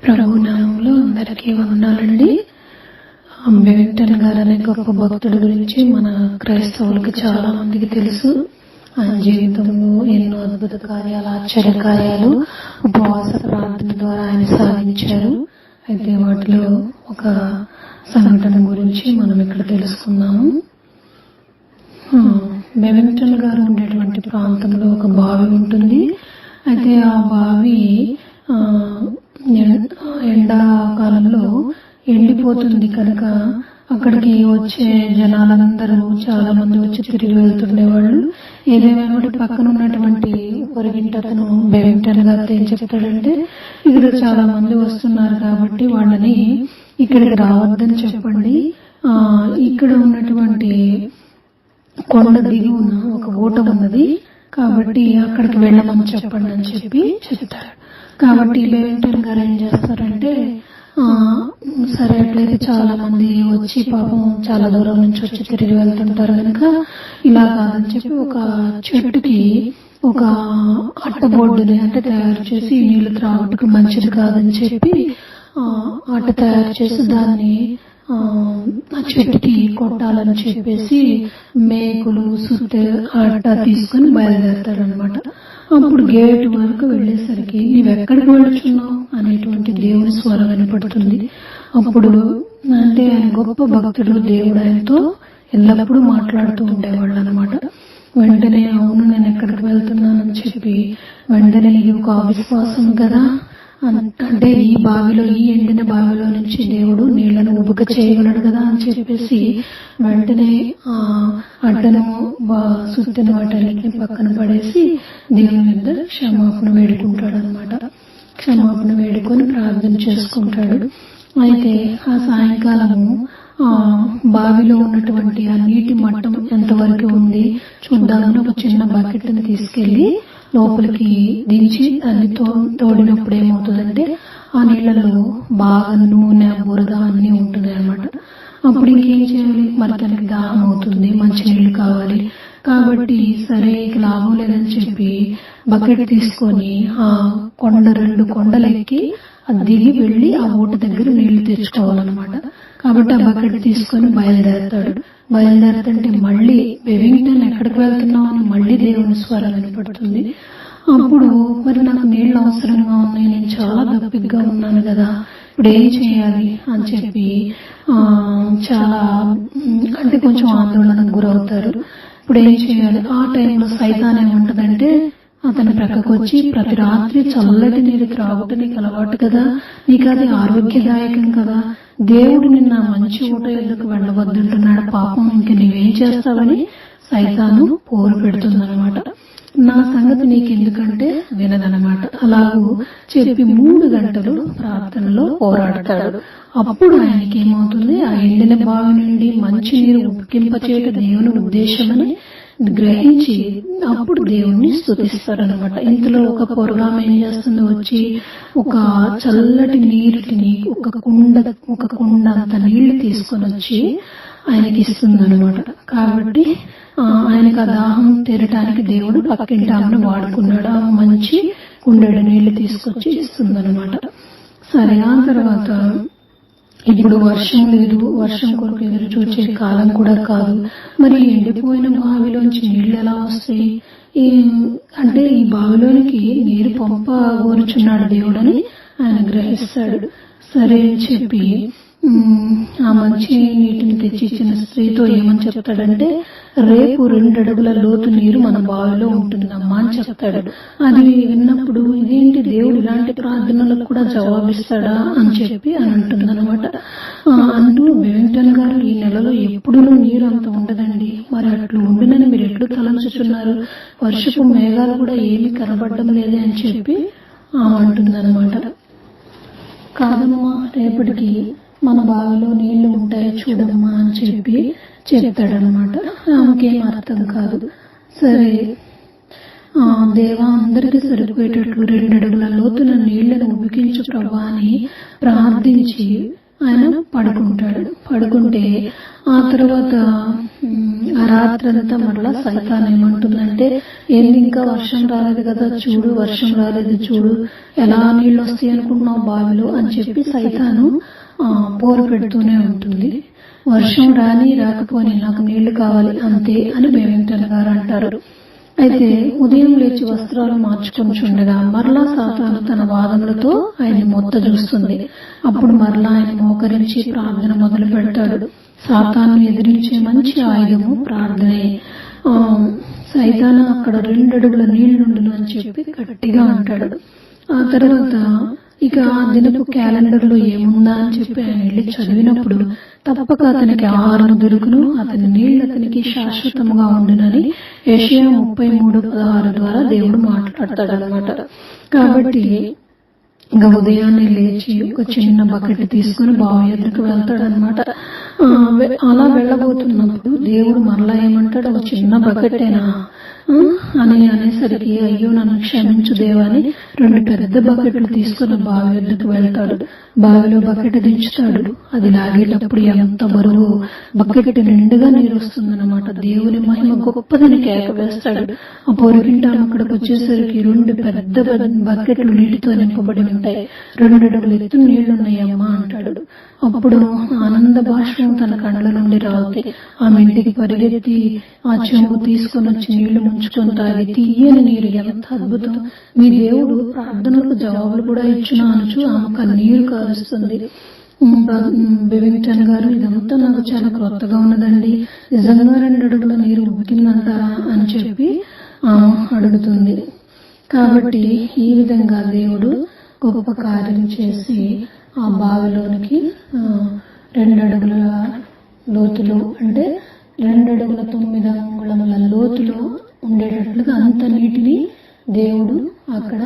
ప్రభు నామంలో అందరికీ వందనాలండి. బెవింగ్టన్ గారు అనే గొప్ప భక్తుడి గురించి మన క్రైస్తవులకు చాలా మందికి తెలుసు. ఆయన జీవితంలో ఎన్నో అద్భుత కార్యాలు, ఆశ్చర్య కార్యాలు, ఉపవాస ప్రార్థన ద్వారా ఆయన సాధించారు. అయితే వాటిలో ఒక సంఘటన గురించి మనం ఇక్కడ తెలుసుకుందాము. బెవింగ్టన్ గారు ఉండేటువంటి ప్రాంతంలో ఒక బావి ఉంటుంది. అయితే ఆ బావి ఎండాకాలంలో ఎండిపోతుంది కనుక అక్కడికి వచ్చే జనాలందరూ చాలా మంది వచ్చి తిరిగి వెళ్తుండేవాళ్ళు. ఏదేమైనా పక్కన ఉన్నటువంటి పొరుగింటి అతను బెవింగ్టన్ గారితో ఏం చెప్తాడంటే, ఇక్కడ చాలా మంది వస్తున్నారు కాబట్టి వాళ్ళని ఇక్కడికి రావద్దని చెప్పండి, ఇక్కడ ఉన్నటువంటి కొండ దిగువన ఒక ఊట ఉన్నది కాబట్టి అక్కడికి వెళ్ళమని చెప్పండి అని చెప్పి చెప్తాడు. కాబట్టి బెవింగ్టన్ గారు ఏం చేస్తారంటే, సరే అట్లయితే చాలా మంది వచ్చి పాపం చాలా దూరం నుంచి వచ్చి తిరిగి వెళ్తుంటారు కనుక ఇలా కాదని చెప్పి ఒక చెట్టుకి ఒక అట్టబోర్డుని అంటే తయారు చేసి నీళ్లు త్రాగుటకు మంచిది కాదని చెప్పి అట్ట తయారు చేసి దాన్ని ఆ చెట్టుకి కొట్టాలని చెప్పేసి మేకులు సుత్తె అట్ట తీసుకుని బయలుదేరతాడనమాట. అప్పుడు గేట్ వరకు వెళ్లేసరికి నీవెక్కడికి వెళ్తున్నావు అనేటువంటి దేవుని స్వరం వినపడుతుంది. అప్పుడు అంటే ఆయన గొప్ప భక్తుడు, దేవుడు ఆయనతో ఎల్లప్పుడూ మాట్లాడుతూ ఉండేవాళ్ళు అనమాట. వెంటనే అవును నేను ఎక్కడికి వెళ్తున్నానని చెప్పి వెంటనే ఇది ఒక అవిశ్వాసం కదా, అంటే ఈ బావిలో, ఈ ఎండిన బావిలో నుంచి దేవుడు నీళ్లను ఉబుక చేయగలడు కదా అని చెప్పేసి వెంటనే అడ్డను సుత్తెను వాటన్నిటిని పక్కన పడేసి దేవుని మీద క్షమాపణ వేడుకుంటాడు అనమాట. క్షమాపణ వేడుకొని ప్రార్థన చేసుకుంటాడు. అయితే ఆ సాయంకాలము బావిలో ఉన్నటువంటి ఆ నీటి మట్టం ఎంతవరకు ఉంది చూద్దామని ఒక చిన్న బకెట్ ని తీసుకెళ్లి లోపలికి దించి దాన్ని తోడినప్పుడు ఏమవుతుందంటే ఆ నీళ్లలో బాగా నూనె, బురద అన్ని ఉంటుంది అనమాట. అప్పుడు ఇంకేం చేయాలి, మరి తనకి దాహం అవుతుంది, మంచి నీళ్లు కావాలి. కాబట్టి సరే ఇక లాభం లేదని చెప్పి బకెట్ తీసుకొని ఆ రెండు కొండలెక్కి దిగి వెళ్లి ఆ ఊట దగ్గర నీళ్లు తెచ్చుకోవాలన్నమాట. కాబట్టి ఆ బకెట్ తీసుకొని బయలుదేరతాడు. బయలుదేరతంటే మళ్లీ బెవింగ్టన్ ఎక్కడికి వెళ్తున్నావు అని మళ్లీ దేవుని స్వరం వినపడుతుంది. అప్పుడు మరి నాకు నీళ్లు అవసరంగా ఉన్నాయి, నేను చాలా దప్పిగ్గా ఉన్నాను కదా, ఇప్పుడు ఏం చేయాలి అని చెప్పి చాలా అంటే కొంచెం ఆందోళనకు గురవుతారు. ఇప్పుడు ఏం చేయాలి? ఆ టైంలో సైతాన్ ఏముంటదంటే అతని ప్రక్కకు వచ్చి, ప్రతి రాత్రి చల్లటి నీరు త్రాగుట నీకు అలవాటు కదా, నీకు అది ఆరోగ్యదాయకం కదా, దేవుడు నిన్న మంచి ఊట ఎందుకు వెళ్ళవద్దంటున్నాడు, పాపం ఇంక నీవేం చేస్తావని సైతాను పోరు పెడుతుందనమాట. నా సంగతి నీకెందుకంటే వినదనమాట. అలాగూ చెప్పి 3 గంటలు ప్రార్థనలో పోరాడతాడు. అప్పుడు ఆయనకి ఏమవుతుంది, ఆ ఎండిన బావి నుండి మంచి నీరు ఉప్పింపచేయట దేవుని ఉద్దేశమని గ్రహించి అప్పుడు దేవుణ్ణి స్తుతిస్తారనమాట. ఇంతలో ఒక పొరగామె ఏం చేస్తుంది, వచ్చి ఒక చల్లటి నీటిని ఒక కుండ అంత నీళ్లు తీసుకొని వచ్చి ఆయనకి ఇస్తుందనమాట. కాబట్టి ఆయనకు ఆ దాహం తీరటానికి దేవుడు పక్కింటి ఆమెను వాడుకున్నాడు. ఆ మంచి కుండెడు నీళ్లు తీసుకొచ్చి ఇస్తుందనమాట. సరే ఆ తర్వాత ఇప్పుడు వర్షం లేదు, వర్షం కొరకు ఎదురు చూచే కాలం కూడా కాదు, మరి ఎండిపోయిన బావిలోంచి నీళ్లు ఎలా వస్తాయి అంటే ఈ బావిలోనికి నీరు పంప కోరుచున్నాడు దేవుడని ఆయన గ్రహిస్తాడు. సరే అని చెప్పి ఆ మంచి నీటిని తెచ్చి ఇచ్చిన స్త్రీతో ఏమని చెప్తాడంటే, రేపు 2 అడుగుల లోతు నీరు మన బావిలో ఉంటుందమ్మా అని చెప్తాడు. అది విన్నప్పుడు ఇదేంటి, దేవుడు ఇలాంటి ప్రార్థనలకు కూడా జవాబిస్తాడా అని చెప్పి అని అంటుందన్నమాట. అంటూ బెవింగ్టన్ గారు ఈ నెలలో ఎప్పుడూ నీరు అంత ఉండదండి, మరి అట్లు ఉండునని మీరు ఎట్లు తలంచుచున్నారు, వర్షపు మేఘాలు కూడా ఏమీ కనబడడం లేదే అని చెప్పి అంటుందన్నమాట. కాదమ్మా, రేపటికి మన బావిలో నీళ్లు ఉంటాయి చూడమ్మా అని చెప్పి చెప్తాడనమాట. ఆమెకేం అర్థం కాదు. సరే దేవా అందరికీ సరిపోయేటట్లు 2 అడుగుల లోతున నీళ్లను ఉబికించు ప్రభా అని ప్రార్థించి ఆయన పడుకుంటే ఆ తర్వాత ఆ రాత్రంతా మరలా సైతాన్ ఏమంటుందంటే, ఏంది ఇంకా వర్షం రాలేదు కదా చూడు, వర్షం రాలేదు చూడు, ఎలా నీళ్ళు వస్తాయి అనుకుంటున్నావు బావిలో అని చెప్పి సైతాను పోరు పెడుతూనే ఉంటుంది. వర్షం రాకపోని నాకు నీళ్లు కావాలి అంతే అని బెవింగ్టన్ గారు అంటారు. అయితే ఉదయం లేచి వస్త్రాలు మార్చుకొనిచుండగా మరలా సాతాను తన వాదములతో ఆయన్ని మొత్త చూస్తుంది. అప్పుడు మరలా ఆయన మోకరించి ప్రార్థన మొదలు పెడతాడు. సాతాను ఎదిరించే మంచి ఆయుధము ప్రార్థనే. సైతాను అక్కడ 2 అడుగుల నీళ్లుండును అని చెప్పి గట్టిగా అంటాడు. ఆ తర్వాత ఇక ఆ దినపు క్యాలెండర్లో ఏముందా అని చెప్పి ఆయన వెళ్ళి చదివినప్పుడు తప్పక అతనికి ఆహారం దొరుకును, అతని నీళ్లు అతనికి శాశ్వతముగా ఉండునని యెషయా 33:16 ద్వారా దేవుడు మాట్లాడతాడనమాట. కాబట్టి ఇంకా ఉదయాన్నే లేచి ఒక చిన్న బకెట్ తీసుకుని బావి ఎదురుకు వెళ్తాడనమాట. అలా వెళ్ళబోతున్నప్పుడు దేవుడు మరలా ఏమంటాడు, ఒక చిన్న బకెటేనా అనేసరికి, అయ్యో నన్ను క్షమించు దేవా అని 2 పెద్ద బకెట్లు తీసుకుని బావి వద్దకు వెళ్తాడు. బావిలో బకెట్ దించుతాడు. అది లాగేటప్పుడు ఎంత బరువు, బకెట్ నిండుగా నీరు వస్తుందన్నమాట. దేవుని మహిమ గొప్పదని కేక వేస్తాడు. ఆ పొరుగింట అక్కడికి వచ్చేసరికి 2 పెద్ద బకెట్లు నీటితో నింపబడి ఉంటాయి. 2 అడుగులు ఎత్తు నీళ్లున్నాయమ్మా అంటాడు. అప్పుడు ఆనంద బాష్పం తన కళ్ళ నుండి రావుతాయి. ఆమె ఇంటికి పరిగెత్తి ఆ చెంబు తీసుకుని వచ్చి నీళ్లు ముంచుకొని తాగి, తీయని నీరు ఎంత అద్భుతం, మీ దేవుడు ప్రార్థనలకు జవాబులు కూడా ఇచ్చునా అనుచు ఆమె నీరు కారుస్తుంది. బెవింగ్టన్ గారు, ఇదంతా నాకు చాలా క్రొత్తగా ఉన్నదండి, నిజంగా 2 అడుగుల నీరు ఉబికిందంటారా అని చెప్పి అడుగుతుంది. కాబట్టి ఈ విధంగా దేవుడు గొప్ప కార్యం చేసి ఆ బావిలోనికి 2 అడుగుల లోతులో, అంటే 2 అడుగుల 9 అంగుళముల లోతులో ఉండేటట్లుగా అంత నీటిని దేవుడు అక్కడ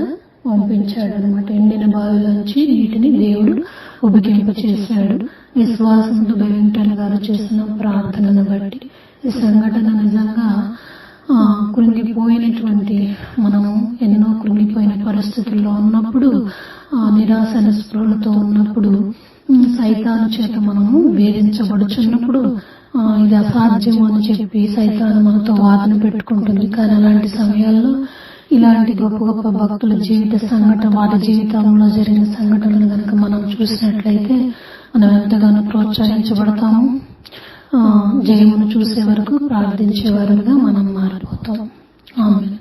పంపించాడు అనమాట. ఎండిన బావిలోంచి నీటిని దేవుడు ఉబికింప చేశాడు. విశ్వాసంతో బెవింగ్టన్ గారు చేసిన ప్రార్థనను బట్టి ఈ సంఘటన నిజంగా కృంగిపోయినటువంటి, మనము ఎన్నో కృంగిపోయిన పరిస్థితుల్లో ఉన్నప్పుడు, నిరాశ నిస్పృహలతో ఉన్నప్పుడు, సైతాను చేత మనము వేధించబడుచున్నప్పుడు ఇది అసాధ్యము అని చెప్పి సైతాను మనతో వాదన పెట్టుకుంటుంది. కానీ అలాంటి సమయాల్లో ఇలాంటి గొప్ప గొప్ప భక్తుల జీవిత సంఘటన, వారి జీవితంలో జరిగిన సంఘటనలు కనుక మనం చూసినట్లయితే మనం ఎంతగానో ప్రోత్సహించబడతాము. జయమును చూసే వరకు ప్రార్థించే వారుగా మనం మారిపోతాం. ఆమేన్.